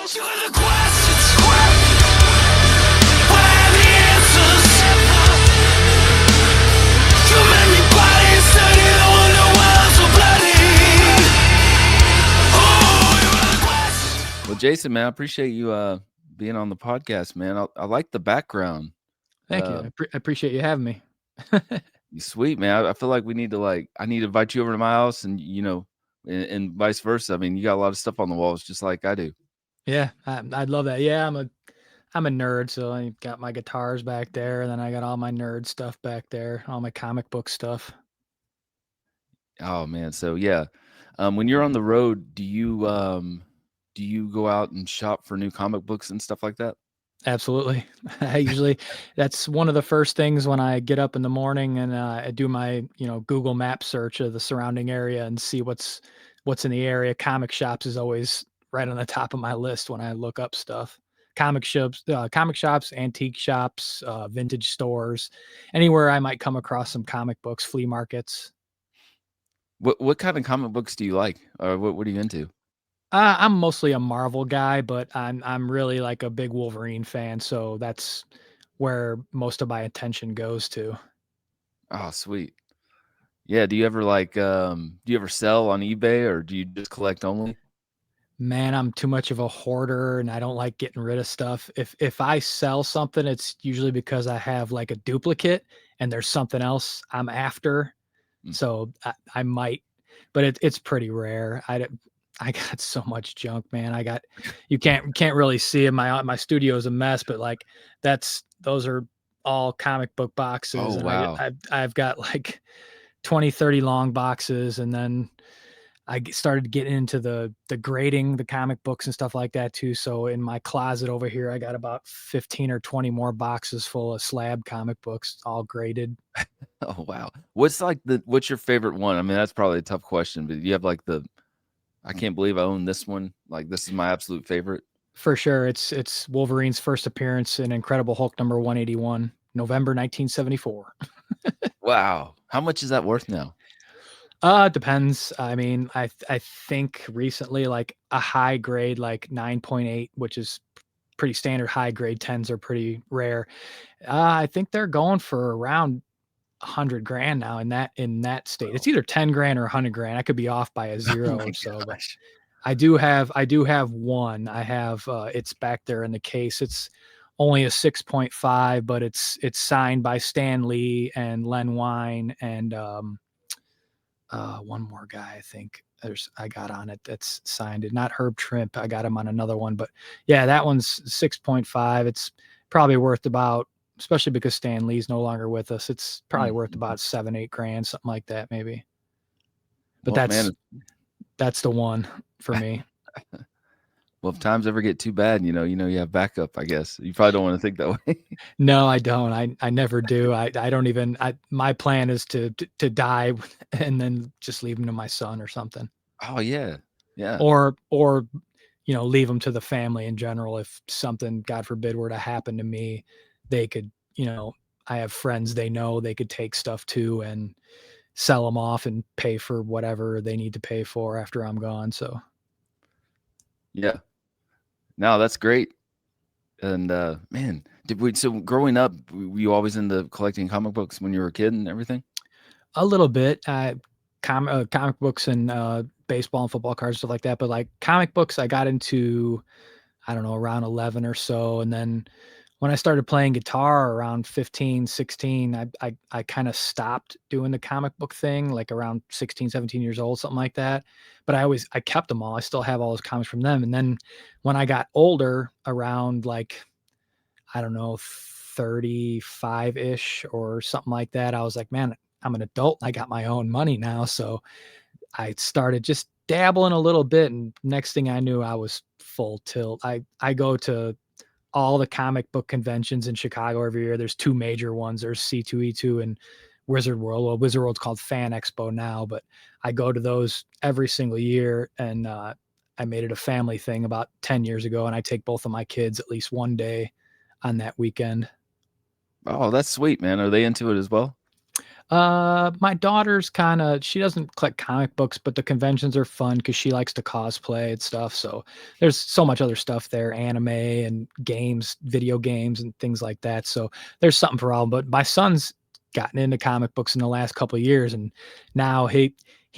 Well, Jaysin, man, I appreciate you being on the podcast, man. I like the background. Thank you. I appreciate you having me. Sweet, man. I feel like we need to I need to invite you over to my house, and and vice versa. I mean, you got a lot of stuff on the walls, just like I do. Yeah, I'd love that. Yeah, I'm a nerd, so I got my guitars back there, and then I got all my nerd stuff back there, all my comic book stuff. Oh man, so yeah, when you're on the road, do you go out and shop for new comic books and stuff like that? Absolutely. That's one of the first things when I get up in the morning and I do my, Google Map search of the surrounding area and see what's in the area. Comic shops is always right on the top of my list when I look up stuff. Comic shops, antique shops, vintage stores, anywhere I might come across some comic books, flea markets. What kind of comic books do you like, or what are you into? I'm mostly a Marvel guy, but I'm really like a big Wolverine fan, so that's where most of my attention goes to. Oh, sweet. Yeah. Do you ever do you ever sell on eBay, or do you just collect only? Man, I'm too much of a hoarder and I don't like getting rid of stuff. If I sell something, it's usually because I have like a duplicate and there's something else I'm after. Mm. So I might, but it's pretty rare. I got so much junk, man. You can't really see it. My studio is a mess, but like those are all comic book boxes, Oh, and wow. I've got like 20, 30 long boxes, and then started getting into the grading the comic books and stuff like that too. So in my closet over here, I got about 15 or 20 more boxes full of slab comic books, all graded. Oh, wow. What's your favorite one? I mean, that's probably a tough question, but you have I can't believe I own this one. Like, this is my absolute favorite. For sure, it's Wolverine's first appearance in Incredible Hulk number 181, November 1974. Wow. How much is that worth now? Depends. I mean, I think recently like a high grade like 9.8, which is pretty standard. High grade 10s are pretty rare. I think they're going for around 100 grand now in that state. It's Wow. either 10 grand or 100 grand. I could be off by a Oh zero my or so, but gosh. I do have one. I have it's back there in the case. It's only a 6.5, but it's signed by Stan Lee and Len Wein and one more guy. I think I got on it that's signed it. Not Herb Trimp. I got him on another one, but yeah, that one's 6.5. It's probably worth about, especially because Stan Lee's no longer with us. It's probably worth Mhm. about 7, 8 grand, something like that, maybe. But Well, man, that's the one for me. well, if times ever get too bad, you have backup, I guess. You probably don't want to think that way. No, I don't. I never do. I don't even. My plan is to die and then just leave them to my son or something, Oh, yeah. Yeah. or leave them to the family in general. If something, God forbid, were to happen to me, they could. I have friends they know they could take stuff to and sell them off and pay for whatever they need to pay for after I'm gone. So Yeah. No, that's great. And, man, so growing up, were you always into collecting comic books when you were a kid and everything? a little bit. Comic books and baseball and football cards, stuff like that. But like comic books, I got into, I don't know, around 11 or so. And then when I started playing guitar around 15, 16, I kind of stopped doing the comic book thing, like around 16, 17 years old, something like that. But I kept them all. I still have all those comics from them. And then when I got older, around like, I don't know, 35 ish or something like that, I was like, man, I'm an adult. I got my own money now. So I started just dabbling a little bit. And next thing I knew, I was full tilt. I go to all the comic book conventions in Chicago every year. There's two major ones. There's C2E2 and Wizard World. Well, Wizard World's called Fan Expo now, but I go to those every single year. And I made it a family thing about 10 years ago. And I take both of my kids at least one day on that weekend. Oh, that's sweet, man. Are they into it as well? My daughter's kinda she doesn't collect comic books, but the conventions are fun because she likes to cosplay and stuff, so there's so much other stuff there, anime and games, video games and things like that, so there's something for all, but my son's gotten into comic books in the last couple of years, and now he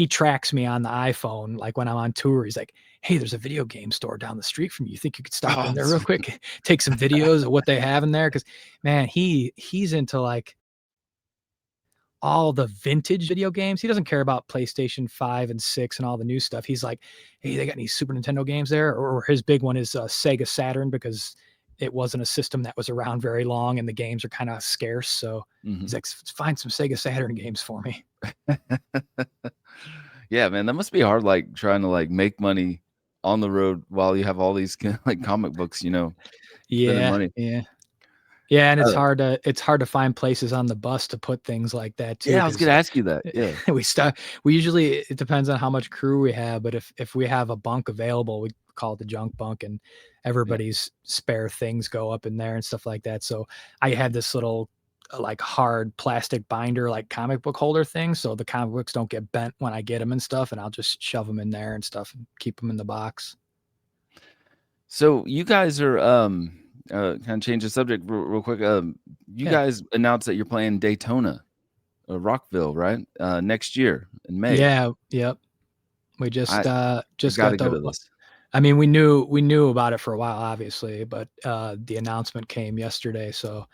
tracks me on the iPhone, like, when I'm on tour, he's like, "Hey, there's a video game store down the street from you. You think you could stop in Oh, there real quick, take some videos of what they have in there?" Because man, he's into, like, all the vintage video games. He doesn't care about PlayStation 5 and 6 and all the new stuff. He's like, "Hey, they got any Super Nintendo games there?" Or his big one is Sega Saturn because it wasn't a system that was around very long and the games are kind of scarce. So he's mhm. like, Find some Sega Saturn games for me." Yeah, man, that must be hard, like, trying to, like, make money on the road while you have all these like, comic books, spending Yeah, money. yeah. Yeah, and Uh, it's hard to find places on the bus to put things like that too, yeah, I was because gonna ask you that, yeah, we usually it depends on how much crew we have, but if we have a bunk available, we call it the junk bunk, and yeah. everybody's spare things go up in there and stuff like that. So I have this little like hard plastic binder, like comic book holder thing, so the comic books don't get bent when I get them and stuff, and I'll just shove them in there and stuff and keep them in the box. So, you guys are, kinda change the subject real quick, you Yeah. guys announced that you're playing Daytona, Rockville, right? Next year in May. Yeah, yep. We I I just got gotta go the to this. I mean, we knew about it for a while, obviously, but the announcement came yesterday, so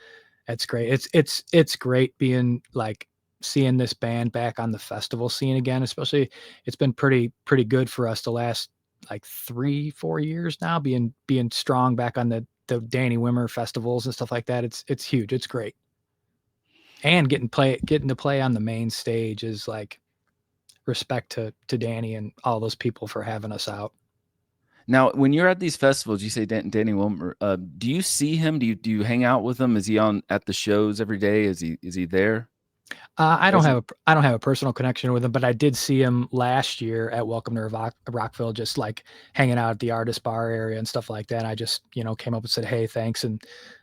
it's great. It's great being like seeing this band back on the festival scene again, especially it's been pretty good for us the last like 3, 4 years now, being strong back on the Danny Wimmer festivals and stuff like that. It's huge. It's great. And getting to play on the main stage is like respect to Danny and all those people for having us out. Now, when you're at these festivals, you say Danny Wilmer, do you see him? Do you hang out with him? Is he on at the shows every day? Is he there present? I don't have a personal connection with him, but I did see him last year at Welcome to Rockville, just like hanging out at the artist bar area and stuff like that. And I just, came up and said, "Hey, thanks," and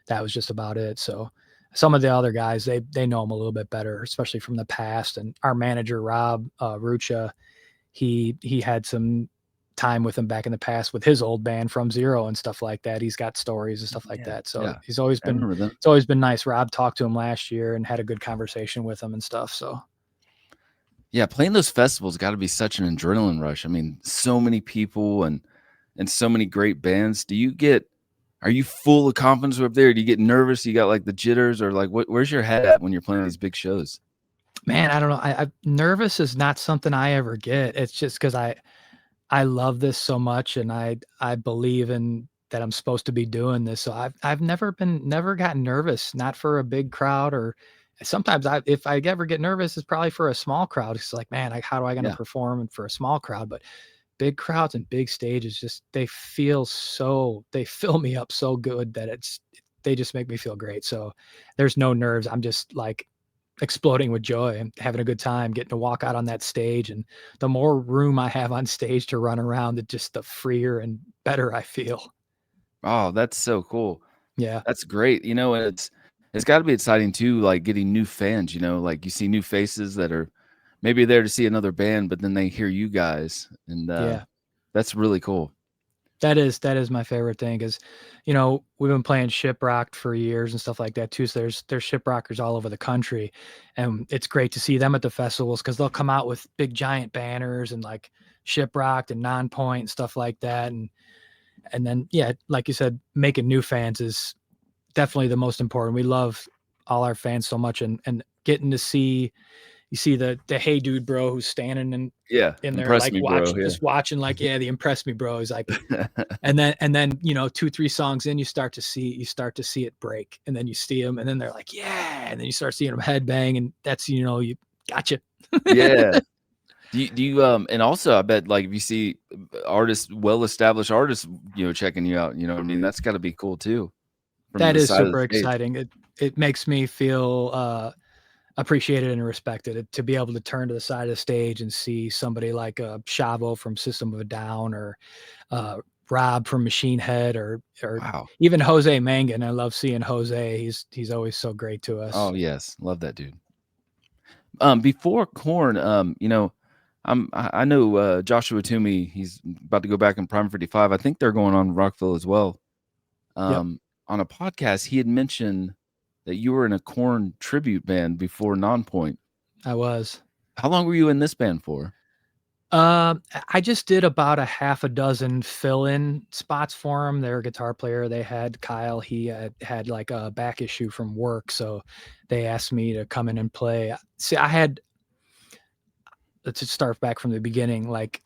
that was just about it. So some of the other guys, they know him a little bit better, especially from the past. And our manager Rob Rucha, he had some time with him back in the past with his old band From Zero and stuff like that. He's got stories and stuff like Yeah, that. So yeah, I remember them. it's always been nice. Rob talked to him last year and had a good conversation with him and stuff. So Yeah, playing those festivals gotta be such an adrenaline rush. I mean, so many people and so many great bands. Are you full of confidence up there? Do you get nervous? You got, like, the jitters or, like, where's your head at when you're playing these big shows? man, I don't know. I nervous is not something I ever get. It's just because I love this so much and I believe in that I'm supposed to be doing this. So I've never gotten nervous, not for a big crowd or sometimes if I ever get nervous, it's probably for a small crowd. It's like, man, how do I gonna Yeah. perform for a small crowd? But big crowds and big stages just they fill me up so good that they just make me feel great. So there's no nerves. I'm just like exploding with joy and having a good time, getting to walk out on that stage. And the more room I have on stage to run around, the freer and better I feel. Oh, that's so cool. Yeah. That's great, and it's gotta be exciting too, like, getting new fans, like, you see new faces that are maybe there to see another band, but then they hear you guys, and, Yeah. that's really cool. That is my favorite thing is, we've been playing Shiprocked for years and stuff like that too. So there's Shiprockers all over the country, and it's great to see them at the festivals because they'll come out with big giant banners and like Shiprocked and Nonpoint and stuff like that. And then yeah, like you said, making new fans is definitely the most important. We love all our fans so much, and getting to see you see the hey dude bro who's standing Yeah, in there impress like me, bro, yeah. just watching like yeah the impress me bro is like and then 2 3 songs in you start to see it break and then you see them and then they're like yeah and then you start seeing them headbang and that's you gotcha. Yeah. Do you, and also, I bet, like, if you see artists well-established artists, checking you out, you know what I mean? That's gotta be cool too from That the is side of the super stage. exciting. It makes me feel appreciated and respected to be able to turn to the side of the stage and see somebody like Shavo from System of a Down or uh, Rob from Machine Head or Wow. even Jose Mangan. I love seeing Jose. He's always so great to us. Oh, yes, love that dude. Before Corn, I know Joshua Toomey. He's about to go back in Prime 55. I think they're going on Rockville as well. Yep, On a podcast, he had mentioned that you were in a Corn tribute band before Nonpoint. I was. How long were you in this band for? I just did about a half a dozen fill-in spots for him. Their guitar player, they had Kyle. He had like a back issue from work, so they asked me to come in and play. See, I had to start back from the beginning. Like,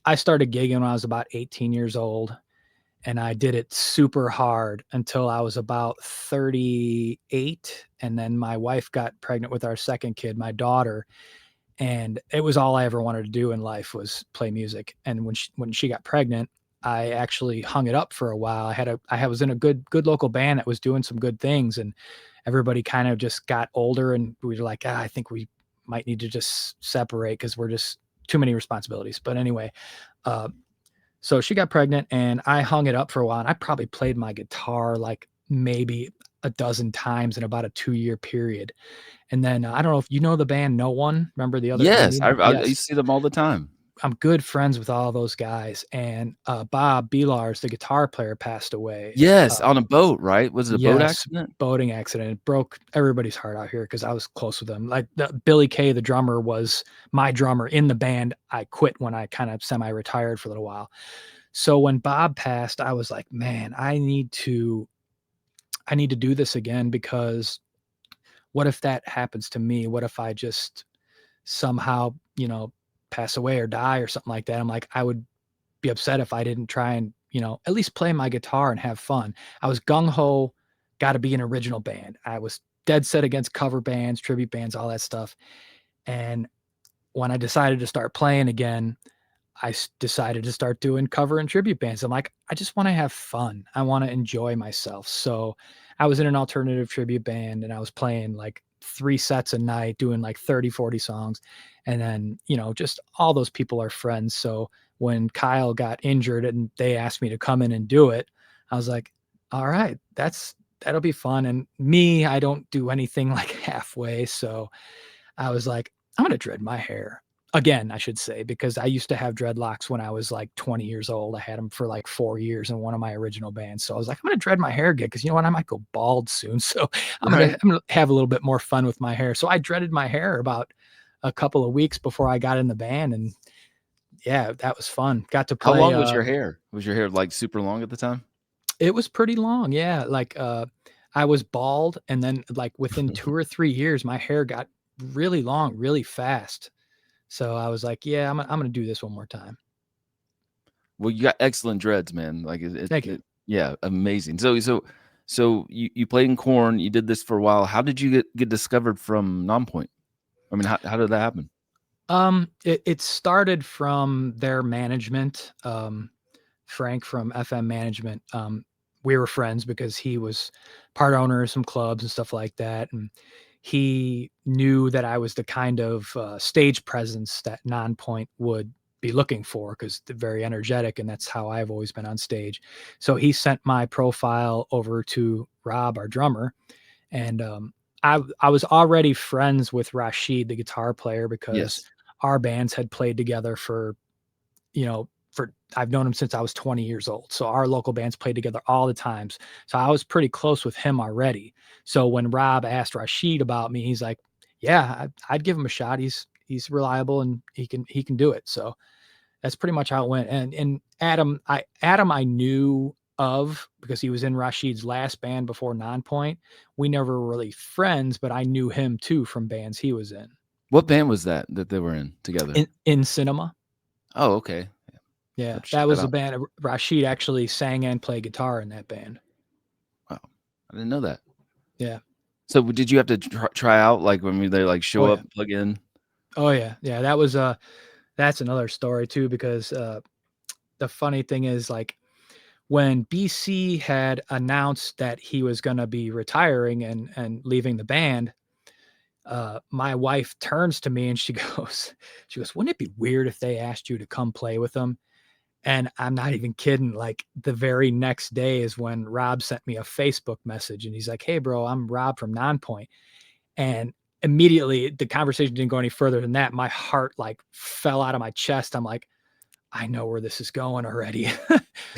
I started gigging when I was about 18 years old, and I did it super hard until I was about 38, and then my wife got pregnant with our second kid, my daughter, and it was all I ever wanted to do in life was play music. And when she got pregnant, I actually hung it up for a while. I was in a good local band that was doing some good things, and everybody kind of just got older, and we were like, I think we might need to just separate because we're just too many responsibilities. But anyway, uh, so she got pregnant, and I hung it up for a while, and I probably played my guitar like maybe a dozen times in about a 2-year period. And then I don't know if you know the band No One. Remember the Yes, new one? I Yes. used to see them all the time. I'm good friends with all those guys. And Bob Belars, the guitar player, passed away. Yes, on a boat, right? Was it a boat Yes, accident? boating accident. It broke everybody's heart out here because I was close with them. Like Billy Kay, the drummer, was my drummer in the band. I quit when I kind of semi-retired for a little while. So when Bob passed, I was like, man, I need to do this again because what if that happens to me? What if I just somehow, pass away or die or something like that? I'm like, I would be upset if I didn't try and, at least play my guitar and have fun. I was gung ho, got to be an original band. I was dead set against cover bands, tribute bands, all that stuff. And when I decided to start playing again, decided to start doing cover and tribute bands. I'm like, I just want to have fun. I want to enjoy myself. So I was in an alternative tribute band and I was playing like 3 sets a night, doing like 30, 40 songs. And then, just all those people are friends. So when Kyle got injured and they asked me to come in and do it, I was like, all right, that'll be fun. And me, I don't do anything like halfway. So I was like, I'm gonna dread my hair. Again, I should say, because I used to have dreadlocks when I was like 20 years old. I had them for like 4 years in one of my original bands. So I was like, I'm gonna dread my hair again because you know what? I might go bald soon. So Right. I'm gonna have a little bit more fun with my hair. So I dreaded my hair about a couple of weeks before I got in the band, and yeah, that was fun. Got to How play. long was your hair? Was your hair, like, super long at the time? It was pretty long. Yeah, like I was bald, and then like within 2 or 3 years, my hair got really long, really fast. So I was like, "Yeah, I'm gonna do this one more time." Well, you got excellent dreads, man. Like, Thank you. yeah, amazing. So you played in Corn, you did this for a while. How did you get discovered from Nonpoint? I mean, how did that happen? It started from their management, Frank from FM management. We were friends because he was part owner of some clubs and stuff like that, and he knew that I was the kind of stage presence that Nonpoint would be looking for because they're very energetic, and that's how I've always been on stage. So he sent my profile over to Rob, our drummer, and I was already friends with Rashid, the guitar player, because Yes. our bands had played together for I've known him since I was 20 years old. So our local bands played together all the times. So I was pretty close with him already. So when Rob asked Rashid about me, he's like, "Yeah, I'd give him a shot. He's reliable and he can do it." So that's pretty much how it went. And Adam I knew of because he was in Rashid's last band before Nonpoint. We never were really friends, but I knew him too from bands he was in. What band was that they were in together? In cinema. Oh, okay. Yeah, Yeah, have to check that that was the out. band. Rashid actually sang and played guitar in that band. Wow, I didn't know that. Yeah. So, did you have to try out, like, when they, like, Oh show up, yeah. plug in? Oh yeah. Yeah. That was that's another story too because the funny thing is like when BC had announced that he was going to be retiring and leaving the band, my wife turns to me and she goes, "Wouldn't it be weird if they asked you to come play with them?" And I'm not even kidding. Like the very next day is when Rob sent me a Facebook message and he's like, "Hey, bro, I'm Rob from Nonpoint." And immediately the conversation didn't go any further than that. My heart like fell out of my chest. I'm like, I know where this is going already.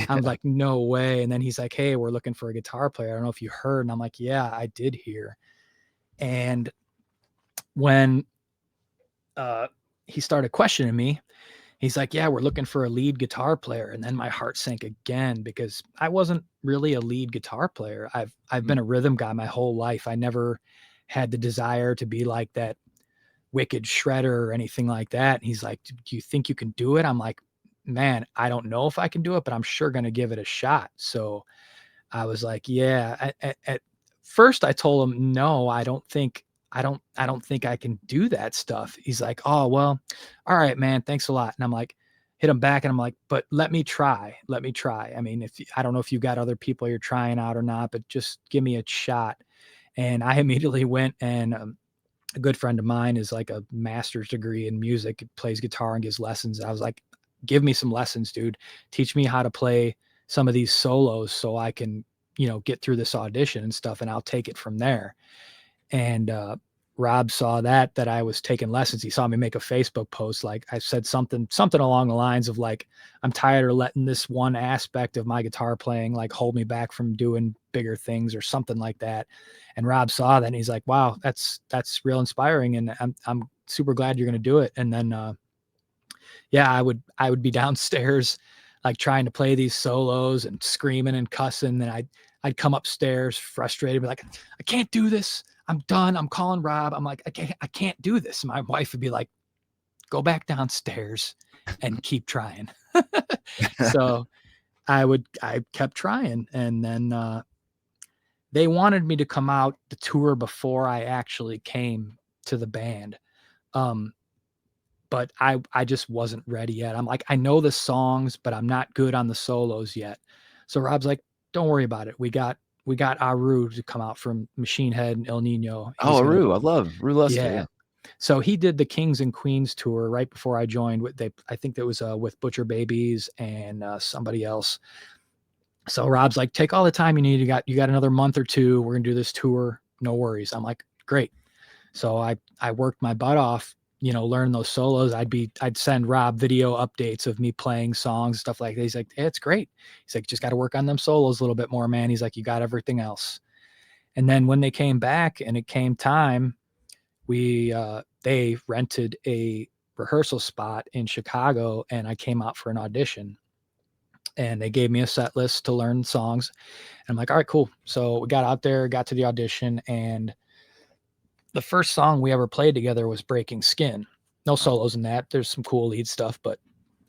I'm like, no way. And then he's like, hey, we're looking for a guitar player. I don't know if you heard. And I'm like, yeah, I did hear. And when he started questioning me, he's like, yeah, we're looking for a lead guitar player. And then my heart sank again because I wasn't really a lead guitar player. I've been Mhm. a rhythm guy my whole life. I never had the desire to be like that wicked shredder or anything like that. And he's like, do you think you can do it? I'm like, man, I don't know if I can do it, but I'm sure going to give it a shot. So I was like, yeah. At first I told him, no, I don't think I can do that stuff. He's like, oh, well, all right, man, thanks a lot. And I'm like, hit him back and I'm like, but let me try. Let me try. I mean, I don't know if you got other people you're trying out or not, but just give me a shot. And I immediately went and a good friend of mine is like a master's degree in music, plays guitar and gives lessons. I was like, give me some lessons, dude. Teach me how to play some of these solos so I can, get through this audition and stuff, and I'll take it from there. And Rob saw that I was taking lessons. He saw me make a Facebook post. Like I said something along the lines of like, I'm tired of letting this one aspect of my guitar playing like hold me back from doing bigger things or something like that. And Rob saw that and he's like, wow, that's real inspiring. And I'm super glad you're gonna do it. And then yeah, I would be downstairs like trying to play these solos and screaming and cussing. And I'd come upstairs frustrated, be like, I can't do this. I'm done. I'm calling Rob. I'm like, I can't do this. My wife would be like, go back downstairs and keep trying. So I kept trying. And then they wanted me to come out the tour before I actually came to the band. Um, but I just wasn't ready yet. I'm like, I know the songs, but I'm not good on the solos yet. So Rob's like, don't worry about it. We got Aru to come out from Machine Head and El Nino. Oh, He's gonna Aru, I love Aru Luster, Yeah. yeah. So he did the Kings and Queens tour right before I joined. I think that was with Butcher Babies and somebody else. So Rob's like, take all the time you need. You got another month or two. We're gonna do this tour. No worries. I'm like, great. So I worked my butt off, learn those solos. I'd send Rob video updates of me playing songs, stuff like that. He's like, hey, it's great. He's like, just got to work on them solos a little bit more, man. He's like, you got everything else. And then when they came back and it came time, they rented a rehearsal spot in Chicago and I came out for an audition. And they gave me a set list to learn songs. And I'm like, all right, cool. So we got out there, got to the audition, and the first song we ever played together was Breaking Skin. No Oh, solos in that. There's some cool lead stuff, but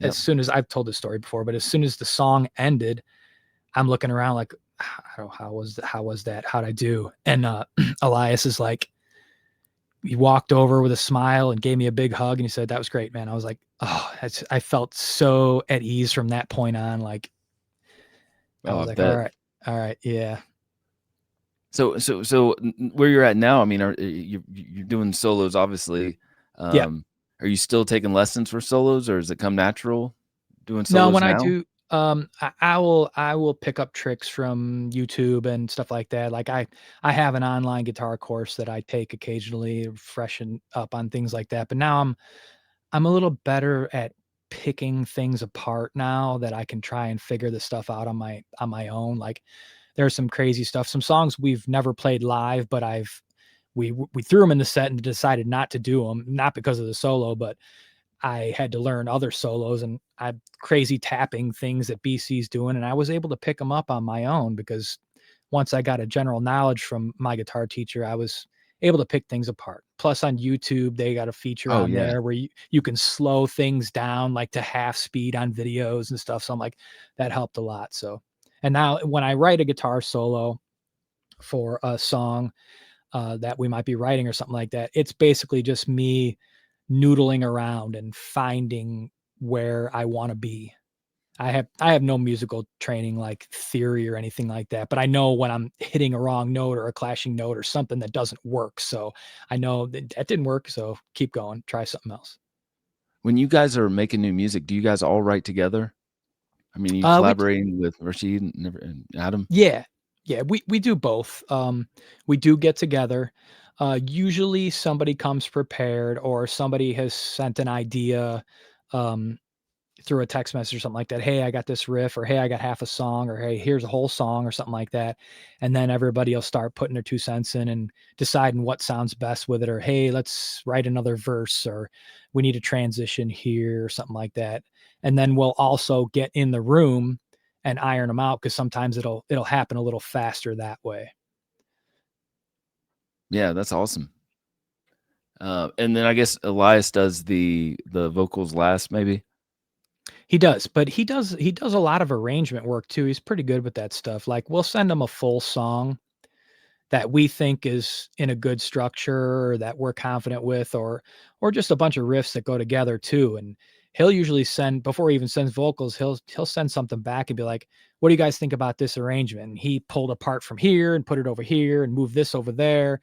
as yep. soon as I've told this story before, but as soon as the song ended, I'm looking around like, I don't know, how was that? How'd I do? And Elias is like, he walked over with a smile and gave me a big hug and he said, that was great, man. I was like, oh, I felt so at ease from that point on. Like, I Oh, I was like, all bet. right, all right, yeah. So where you're at now, I mean, you're doing solos, obviously. Yeah. Um, are you still taking lessons for solos, or does it come natural doing No, solos when I now? do, I will pick up tricks from YouTube and stuff like that. Like I have an online guitar course that I take occasionally, to freshen up on things like that. But now I'm a little better at picking things apart now that I can try and figure this stuff out on my own. Like there's some crazy stuff, some songs we've never played live, but we threw them in the set and decided not to do them, not because of the solo, but I had to learn other solos and I crazy tapping things that BC's doing. And I was able to pick them up on my own because once I got a general knowledge from my guitar teacher, I was able to pick things apart. Plus on YouTube, they got a feature Oh on yeah. there where you can slow things down like to half speed on videos and stuff. So I'm like, that helped a lot. So, and now when I write a guitar solo for a song that we might be writing or something like that, it's basically just me noodling around and finding where I want to be. I have no musical training like theory or anything like that, but I know when I'm hitting a wrong note or a clashing note or something that doesn't work. So I know that didn't work. So keep going, try something else. When you guys are making new music, do you guys all write together? I mean, are you We collaborating with Rashid and Adam? Yeah. Yeah, we do both. We do get together. Usually somebody comes prepared or somebody has sent an idea, um, through a text message or something like that. Hey, I got this riff, or hey, I got half a song, or hey, here's a whole song, or something like that. And then everybody will start putting their 2 cents in and deciding what sounds best with it, or hey, let's write another verse, or we need a transition here, or something like that. And then we'll also get in the room and iron them out because sometimes it'll happen a little faster that way. Yeah, that's awesome. And then I guess Elias does the vocals last, maybe? He does, but he does a lot of arrangement work too. He's pretty good with that stuff. Like we'll send him a full song that we think is in a good structure or that we're confident with, or just a bunch of riffs that go together too. And he'll usually send, before he even sends vocals, he'll send something back and be like, what do you guys think about this arrangement? And he pulled apart from here and put it over here and moved this over there.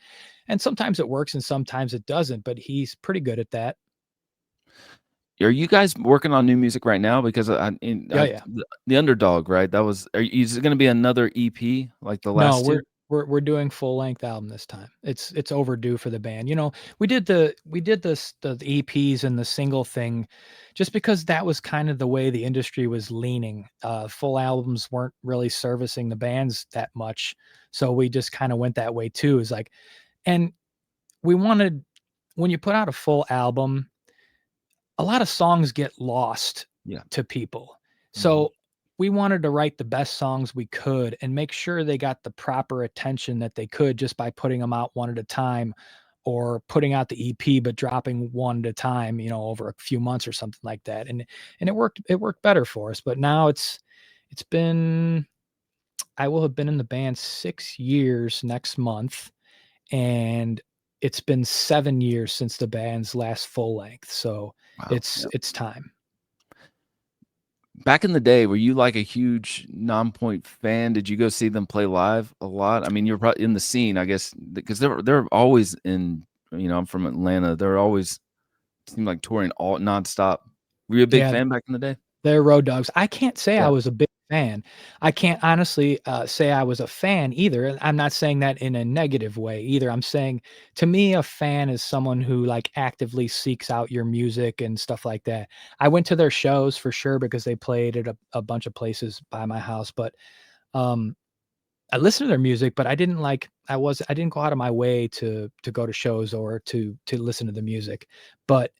And sometimes it works and sometimes it doesn't, but he's pretty good at that. Are you guys working on new music right now? Because Yeah, yeah. the Underdog, right? That was is it gonna be another EP like the No, last 2? we're doing full length album this time. It's overdue for the band. You know, we did this the EPs and the single thing just because that was kind of the way the industry was leaning. Full albums weren't really servicing the bands that much. So we just kind of went that way too. Is like, and we wanted, when you put out a full album, a lot of songs get lost Yeah. to people. Mhm. So we wanted to write the best songs we could and make sure they got the proper attention that they could just by putting them out one at a time, or putting out the EP but dropping one at a time, over a few months or something like that. And it worked better for us. But now it's been, I will have been in the band 6 years next month, and it's been 7 years since the band's last full length, so Wow, it's yeah. it's time. Back in the day, were you like a huge Nonpoint fan? Did you go see them play live a lot? I mean, you're probably in the scene, I guess, because they're always in. I'm from Atlanta. They're always seem like touring all nonstop. Were you a big Yeah, fan back in the day? they're road dogs. I can't say I Yeah, was a big fan. I can't honestly, say I was a fan either, and I'm not saying that in a negative way either. I'm saying, to me, a fan is someone who, like, actively seeks out your music and stuff like that. I went to their shows for sure because they played at a bunch of places by my house, but, um I listened to their music, but I didn't go out of my way to go to shows or to listen to the music. But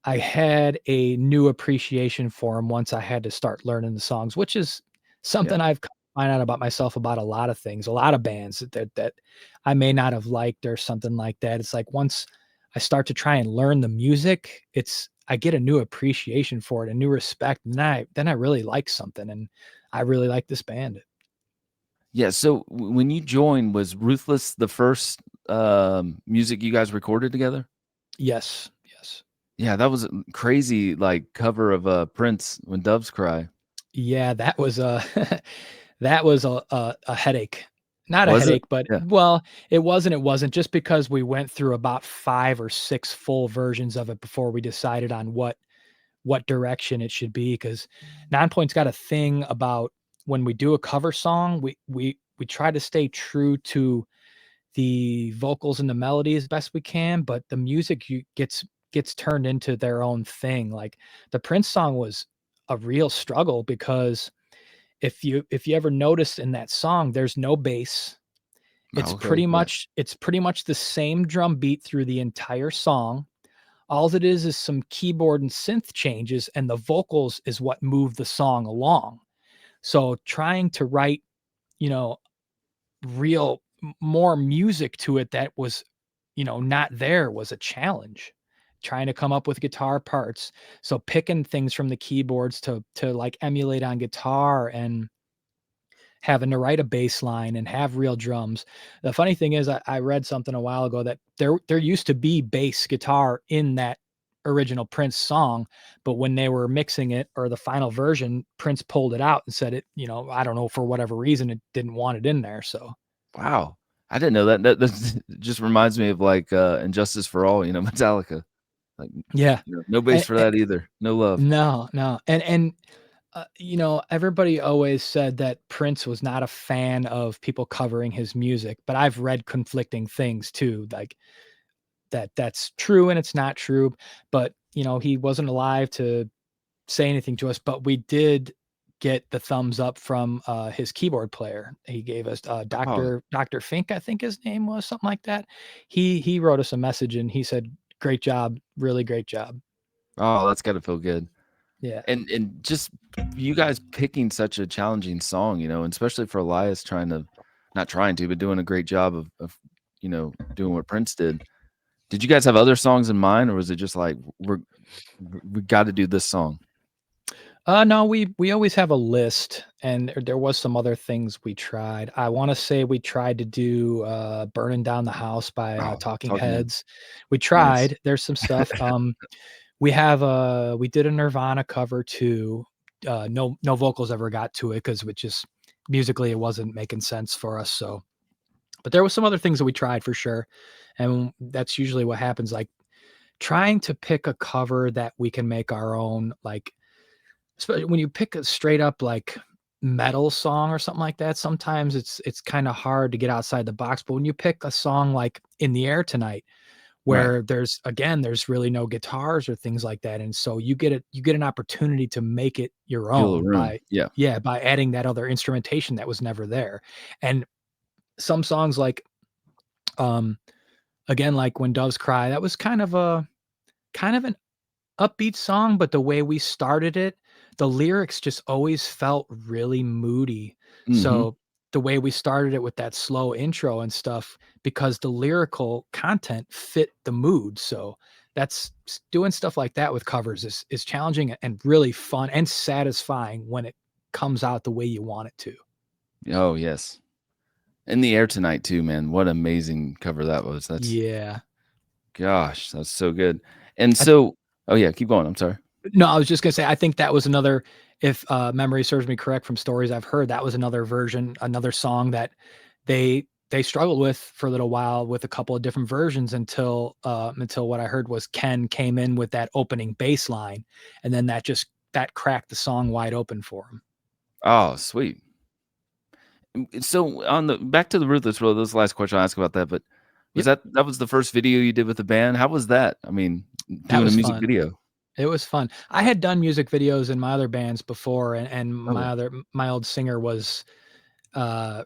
I had a new appreciation for them once I had to start learning the songs, which is yeah. something I've come to find out about myself about a lot of things, a lot of bands that I may not have liked or something like that. It's like once I start to try and learn the music, I get a new appreciation for it, a new respect, and then I really like something, and I really like this band. Yeah, so when you joined, was Ruthless the first, music you guys recorded together? Yes, yes. Yeah, that was a crazy, like, cover of, Prince, "When Doves Cry." Yeah, that was a that was a headache. Not a Was it? headache, but Yeah. well, it wasn't just because we went through about 5 or 6 full versions of it before we decided on what direction it should be. Because Nonpoint's got a thing about, when we do a cover song, we try to stay true to the vocals and the melody as best we can, but the music gets turned into their own thing. Like, the Prince song was a real struggle because if you ever noticed in that song, there's no bass. Oh, okay, yeah. It's pretty much the same drum beat through the entire song. All it is some keyboard and synth changes, and the vocals is what move the song along. So trying to write, you know, real more music to it that was, not there, was a challenge. Trying to come up with guitar parts. So picking things from the keyboards to like emulate on guitar, and having to write a bass line and have real drums. The funny thing is, I read something a while ago that there used to be bass guitar in that original Prince song, but when they were mixing it, or the final version, Prince pulled it out and said, I don't know, for whatever reason, it didn't want it in there. So Wow. I didn't know that. That just reminds me of, like, "Injustice for All," Metallica. Like, yeah. no bass And, for that either. No love. no, no. And Everybody always said that Prince was not a fan of people covering his music, but I've read conflicting things too, like that's true and it's not true. But he wasn't alive to say anything to us, but we did get the thumbs up from his keyboard player. He gave us Oh, Dr. Fink, I think his name was, something like that. He wrote us a message and he said, "Great job, really great job." oh, that's gotta feel good. Yeah. And just you guys picking such a challenging song, and especially for Elias trying to not trying to, but doing a great job of doing what Prince did. Did you guys have other songs in mind, or was it just like we got to do this song? No, we always have a list, and there was some other things we tried. I wanna say we tried to do, "Burning Down the House" by, Oh, Talking Talking Heads. Heads. We Nice. tried, there's some stuff. We did a Nirvana cover too. No vocals ever got to it because musically, it wasn't making sense for us, so but there was some other things that we tried for sure, and that's usually what happens, like, trying to pick a cover that we can make our own, like, when you pick a straight up like metal song or something like that, sometimes it's kind of hard to get outside the box. But when you pick a song like "In the Air Tonight," Right. where there's really no guitars or things like that, and so you get an opportunity to make it your Feel the own room. by Yeah. yeah by adding that other instrumentation that was never there. And some songs like um again, like "When Doves Cry," that was kind of an upbeat song, but the way we started it, the lyrics just always felt really moody. Mhm. So, the way we started it with that slow intro and stuff, because the lyrical content fit the mood. So, doing stuff like that with covers is challenging and really fun and satisfying when it comes out the way you want it to. Oh, yes. In the Air Tonight too, man. What amazing cover that was. That's Yeah. gosh, that's so good. And I so oh, yeah, keep going. I'm sorry. No, I was just gonna say, I think that was another, if, memory serves me correct from stories I've heard, that was another version, another song that they struggled with for a little while with a couple of different versions until what I heard was Ken came in with that opening bass line, and then that cracked the song wide open for him. Oh, sweet. So on the back to the Ruthless Road, this is the last question I'll ask about that, but was Yep, that was the first video you did with the band? How was that? I mean, that doing a was music fun. video. It was fun. I had done music videos in my other bands before, and Okay. my old singer was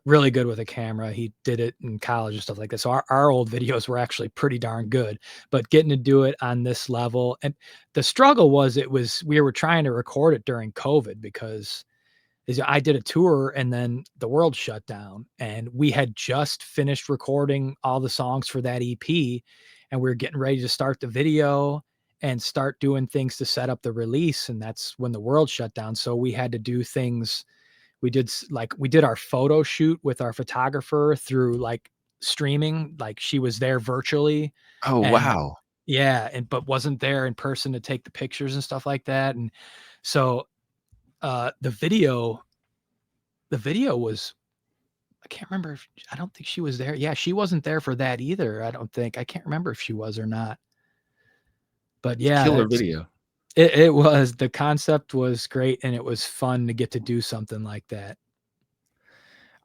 really good with a camera. He did it in college and stuff like that. So our old videos were actually pretty darn good, but getting to do it on this level, and the struggle was, we were trying to record it during COVID because I did a tour and then the world shut down and we had just finished recording all the songs for that EP and we were getting ready to start the video and start doing things to set up the release, and that's when the world shut down. So we had to do things. We did our photo shoot with our photographer through like streaming, like she was there virtually, Oh, and wow. yeah, and but wasn't there in person to take the pictures and stuff like that. And so the video was, I can't remember if, I don't think she was there. Yeah, she wasn't there for that either. I don't think. I can't remember if she was or not. But yeah, Killer video. it was, the concept was great and it was fun to get to do something like that.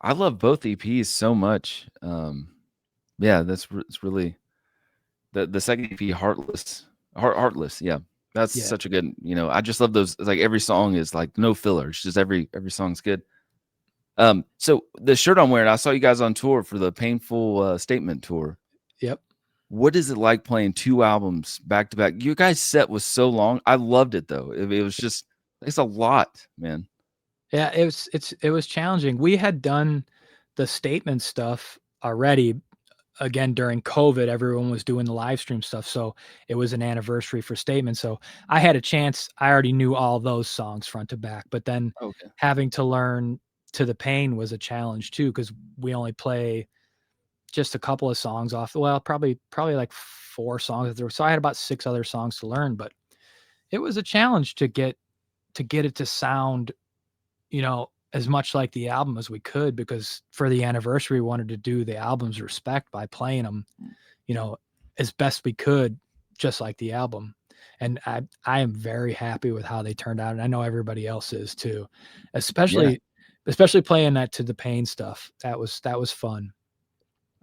I love both EPs so much. Yeah, it's really the second EP, Heartless, yeah. That's Yeah. such a good, I just love those. It's like every song is like no filler. It's just every song's good. So the shirt I'm wearing, I saw you guys on tour for the Painful Statement tour. Yep. What is it like playing 2 albums back to back? Your guys' set was so long. I loved it though. It was just it's a lot, man. Yeah, it was challenging. We had done the statement stuff already. Again, during COVID, everyone was doing the live stream stuff, so it was an anniversary for statement. So I had a chance. I already knew all those songs front to back, but then Okay. having to learn To the Pain was a challenge too, because we only play just a couple of songs off. Well, probably like 4 songs. So I had about 6 other songs to learn, but it was a challenge to get it to sound, as much like the album as we could, because for the anniversary, we wanted to do the album's respect by playing them, you know, as best we could, just like the album. and I am very happy with how they turned out, and I know everybody else is too, Yeah. especially playing that To the Pain stuff. That was fun.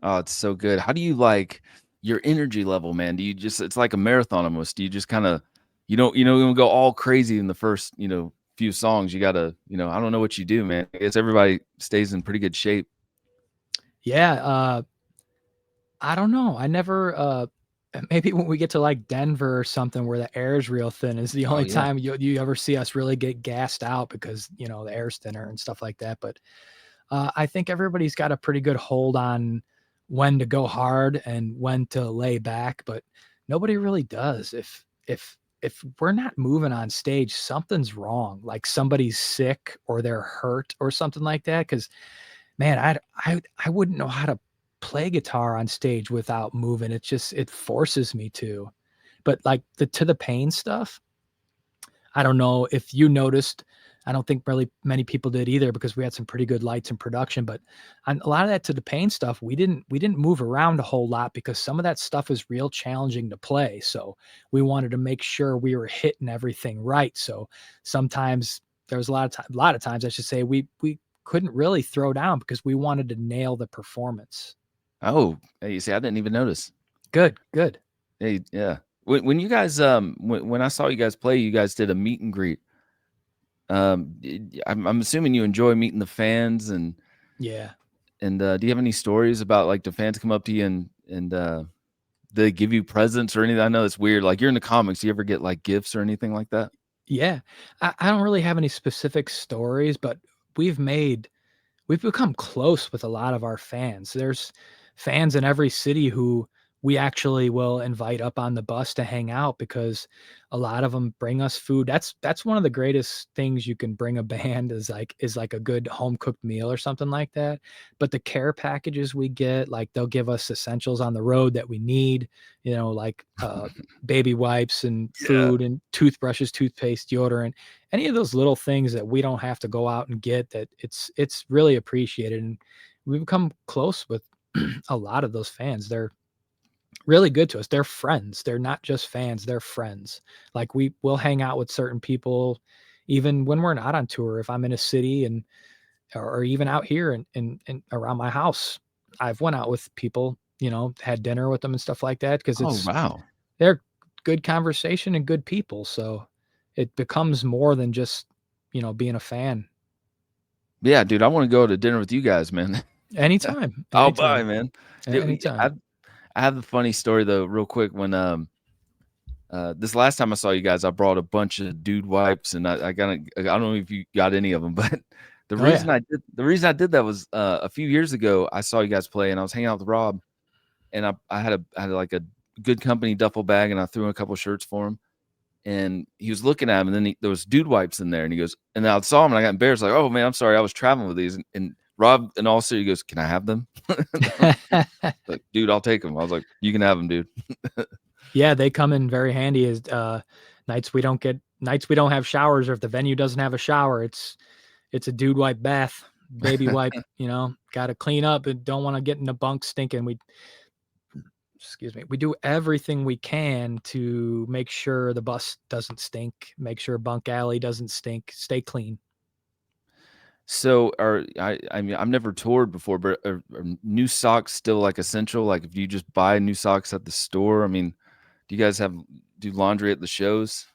Oh, it's so good. How do you like your energy level, man? Do you just it's like a marathon almost. Do you just kinda you don't go all crazy in the first, few songs. You gotta, I don't know what you do, man. I guess everybody stays in pretty good shape. Yeah, I don't know. I never maybe when we get to like Denver or something where the air is real thin is the Oh, only yeah. time you ever see us really get gassed out because, the air's thinner and stuff like that. But I think everybody's got a pretty good hold on when to go hard and when to lay back, but nobody really does. If we're not moving on stage, something's wrong. Like somebody's sick or they're hurt or something like that. Because man, I wouldn't know how to play guitar on stage without moving. It forces me to. But like the To the Pain stuff, I don't know if you noticed. I don't think really many people did either because we had some pretty good lights and production. But on a lot of that To the Pain stuff, we didn't move around a whole lot because some of that stuff is real challenging to play. So we wanted to make sure we were hitting everything right. So sometimes there was a lot of times I should say we couldn't really throw down because we wanted to nail the performance. Oh, hey, you see, I didn't even notice. Good, good. Hey, yeah. When you guys, when I saw you guys play, you guys did a meet and greet. I'm assuming you enjoy meeting the fans Yeah. do you have any stories about, like, the fans come up to you and they give you presents or anything? I know it's weird, like, you're in the comics, do you ever get, like, gifts or anything like that? Yeah. I don't really have any specific stories, but we've made we've become close with a lot of our fans. There's fans in every city who we actually will invite up on the bus to hang out because a lot of them bring us food. That's one of the greatest things you can bring a band is like a good home cooked meal or something like that. But the care packages we get, like they'll give us essentials on the road that we need, like baby wipes and Yeah. food and toothbrushes, toothpaste, deodorant, any of those little things that we don't have to go out and get, that it's really appreciated. And we've become close with a lot of those fans. They're really good to us. They're friends. They're not just fans, they're friends. Like we will hang out with certain people even when we're not on tour. If I'm in a city and or even out here and around my house, I've went out with people, had dinner with them and stuff like that because Oh, it's wow. they're good conversation and good people. So it becomes more than just, being a fan. Yeah, dude, I wanna go to dinner with you guys, man. Anytime, I'll buy, anytime, man. Dude, anytime. I have a funny story, though, real quick when, this last time I saw you guys, I brought a bunch of dude wipes, and I don't know if you got any of them, but Oh, yeah. the reason I did that was, a few years ago, I saw you guys play, and I was hanging out with Rob, and I had, like, a good company duffel bag, and I threw in a couple shirts for him, and he was looking at 'em, and then there was dude wipes in there, and he goes and I saw him, and I got embarrassed, like, "Oh, man, I'm sorry, I was traveling with these," and Rob, in all he goes, "Can I have them?" Like, "Dude, I'll take them." I was like, "You can have them, dude." Yeah, they come in very handy as, nights we don't have showers or if the venue doesn't have a shower, it's a dude wipe bath, baby wipe, gotta clean up and don't wanna get in the bunk stinking. We do everything we can to make sure the bus doesn't stink, make sure bunk alley doesn't stink, stay clean. So, I mean, I've never toured before, but are new socks still, like, essential? Like, if you just buy new socks at the store, I mean, do you guys do laundry at the shows?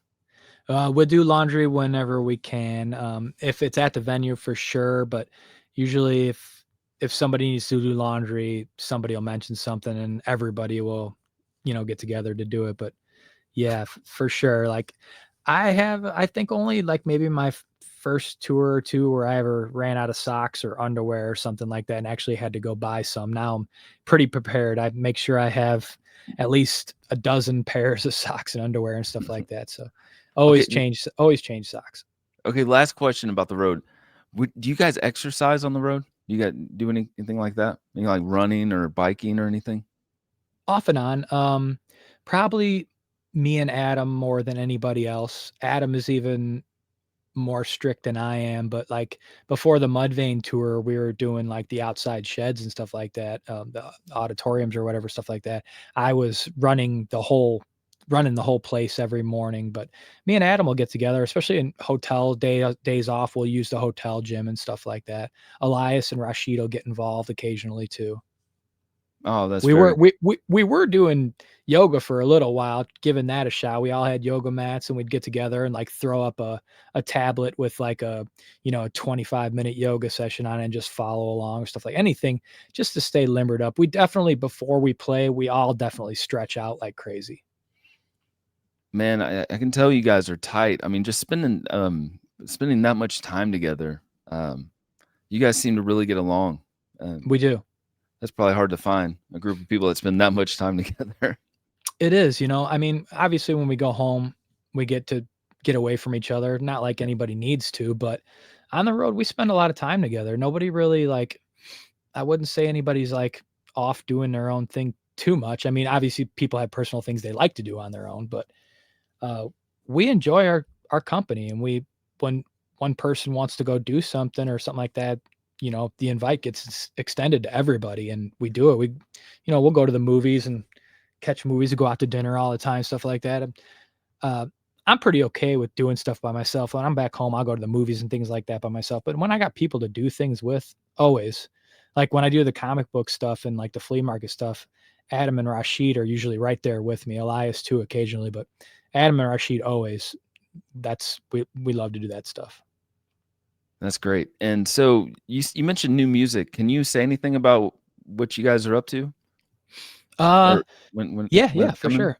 We'll do laundry whenever we can. If it's at the venue for sure, but usually if somebody needs to do laundry, somebody will mention something and everybody will, get together to do it. But yeah, for sure. Like I think only like maybe my first tour or two where I ever ran out of socks or underwear or something like that and actually had to go buy some. Now I'm pretty prepared. I make sure I have at least a dozen pairs of socks and underwear and stuff like that. So Okay, always change socks. okay, last question about the road. Do you guys exercise on the road? You guys do anything like that? Any, like, running or biking or anything? Off and on. Probably me and Adam more than anybody else. Adam is even more strict than I am, but, like, before the Mudvayne tour, we were doing, like, the outside sheds and stuff like that, the auditoriums or whatever, stuff like that. I was running the whole running the whole place every morning. But me and Adam will get together, especially in days off. We'll use the hotel gym and stuff like that. Elias and Rashid will get involved occasionally too. Oh, that's We very were we were doing yoga for a little while, giving that a shot. We all had yoga mats and we'd get together and like throw up a tablet with like a 25-minute yoga session on it and just follow along or stuff like anything just to stay limbered up. We definitely before we play, we all definitely stretch out like crazy. man. I can tell you guys are tight. I mean, just spending that much time together. Um, you guys seem to really get along. Um, We do. that's probably hard to find a group of people that spend that much time together. It is, I mean, obviously when we go home, we get to get away from each other, not like anybody needs to, but on the road we spend a lot of time together. Nobody really like I wouldn't say anybody's like off doing their own thing too much. I mean, obviously people have personal things they like to do on their own, but uh we enjoy our company and we when one person wants to go do something or something like that, the invite gets extended to everybody and we do it. We'll go to the movies and catch movies and go out to dinner all the time, stuff like that. Uh, I'm pretty okay with doing stuff by myself. When I'm back home, I'll go to the movies and things like that by myself. But when I got people to do things with, always, like when I do the comic book stuff and like the flea market stuff, Adam and Rashid are usually right there with me. Elias too, occasionally, but Adam and Rashid always. We love to do that stuff. That's great. And so you mentioned new music. Can you say anything about what you guys are up to, Uh, or when yeah, it's for coming? sure.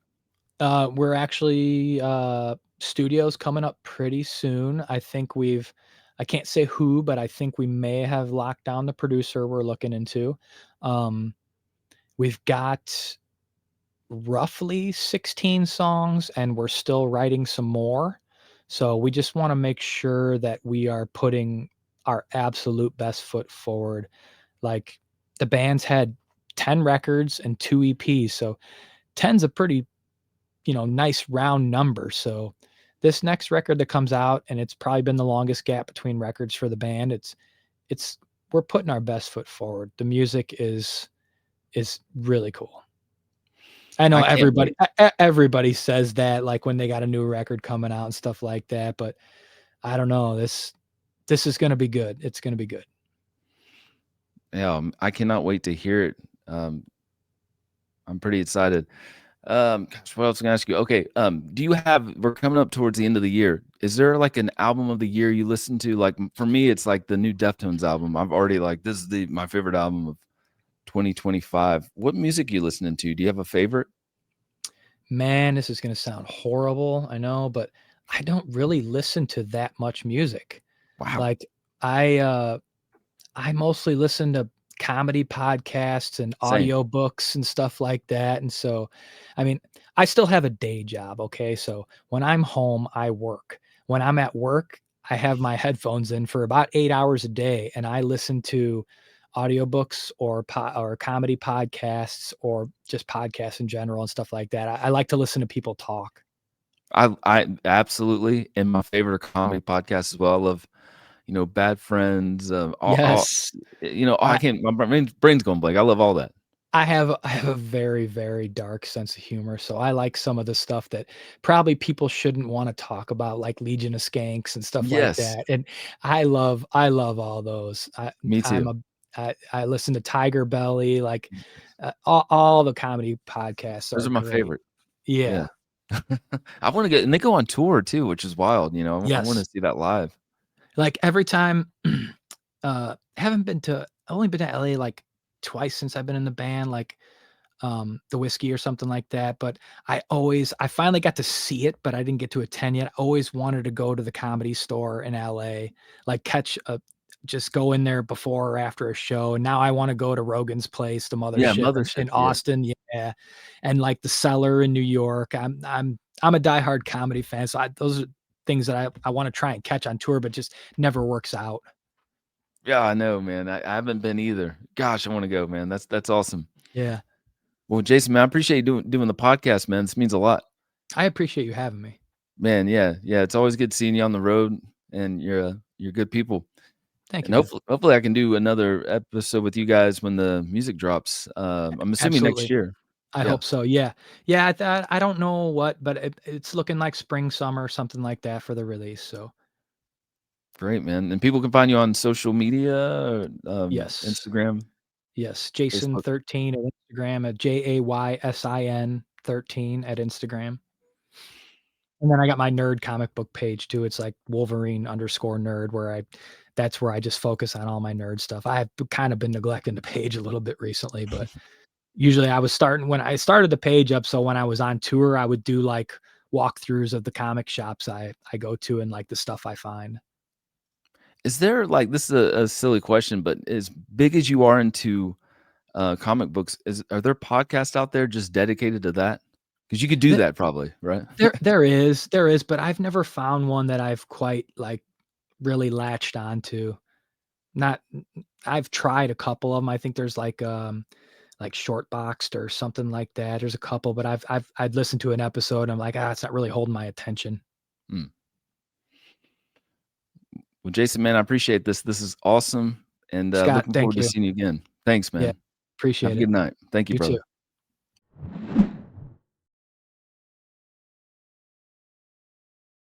We're actually studios coming up pretty soon. I can't say who, but I think we may have locked down the producer we're looking into. Um, we've got roughly 16 songs and we're still writing some more. So we just want to make sure that we are putting our absolute best foot forward. Like the band's had 10 records and 2 EPs. So 10's a pretty nice round number. So this next record that comes out, and it's probably been the longest gap between records for the band. It's we're putting our best foot forward. The music is really cool. I know I can't wait. everybody says that like when they got a new record coming out and stuff like that, but I don't know. This is going to be good. It's going to be good. Yeah, I cannot wait to hear it. Um, I'm pretty excited. Gosh, what else can I ask you? Okay, do you have? We're coming up towards the end of the year. Is there like an album of the year you listen to? Like for me, it's like the new Deftones album. I've already like this is the my favorite album of 2025. What music you listening to? Do you have a favorite? Man, this is going to sound horrible, I know, but I don't really listen to that much music. Wow, Like I mostly listen to comedy podcasts and same. audiobooks and stuff like that, and so, I mean, I still have a day job, okay? So, when I'm home, I work. When I'm at work, I have my headphones in for about 8 hours a day, and I listen to audiobooks or comedy podcasts or just podcasts in general and stuff like that. I like to listen to people talk. I absolutely, and my favorite comedy podcast as well. I love Bad Friends. All Yes. I I can't. My brain's going blank. I love all that. I have a very, very dark sense of humor, so I like some of the stuff that probably people shouldn't wanna talk about, like Legion of Skanks and stuff like Yes, that, and I love all those. me I'm too. a I listen to Tiger Belly, like, all the comedy podcasts Those are are my great. favorite. Yeah. Yeah. I wanna get and they go on tour too, which is wild, I wanna Yes. see that live. Like, every time I've only been to LA, like, twice since I've been in the band, like, the whiskey or something like that. But I finally got to see it, but I didn't get to attend yet. I always wanted to go to the Comedy Store in LA, like just go in there before or after a show. And now I want to go to Rogan's Place, the Yeah, Mothership in Mothership, yeah. Austin, yeah, and like the Cellar in New York. I'm a diehard comedy fan, so those are things that I want to try and catch on tour, but just never works out. Yeah, I know, man. I haven't been either. Gosh, I wanna go, man. That's awesome. Yeah, Well, Jason, man, I appreciate you doing the podcast, man. This means a lot. I appreciate you having me. Man, yeah, yeah, it's always good seeing you on the road, and you're good people. Thank And you, man. hopefully I can do another episode with you guys when the music drops. I'm assuming next Absolutely. year. I Yeah, hope so, yeah. Yeah, I don't know what, but it's looking like spring, summer, something like that for the release, so great, man. And people can find you on social media, or, yes. Instagram, Yes, Jaysin Facebook. 13 at Instagram, at Jaysin 13 at Instagram. And then I got my nerd comic book page too. It's like Wolverine_nerd where that's where I just focus on all my nerd stuff. I've kind of been neglecting the page a little bit recently, but usually I was starting when I started the page up. So when I was on tour, I would do like walkthroughs of the comic shops I go to and like the stuff I find. Is there, like, this is a silly question, but as big as you are into, comic books, are there podcasts out there just dedicated to that? Because you could do Th that probably, right? there is, but I've never found one that I've quite like really latched onto. Not I've tried a couple of them. I think there's like Shortboxed or something like that. There's a couple, but I'd listened to an episode and I'm like, "Ah, it's not really holding my attention." Mm. Well, Jason, man, I appreciate this. This is awesome, and, Scott, looking thank forward to you. seeing you again. Thanks, Yeah, man. Have a appreciate it. good night. Thank you, You too. brother.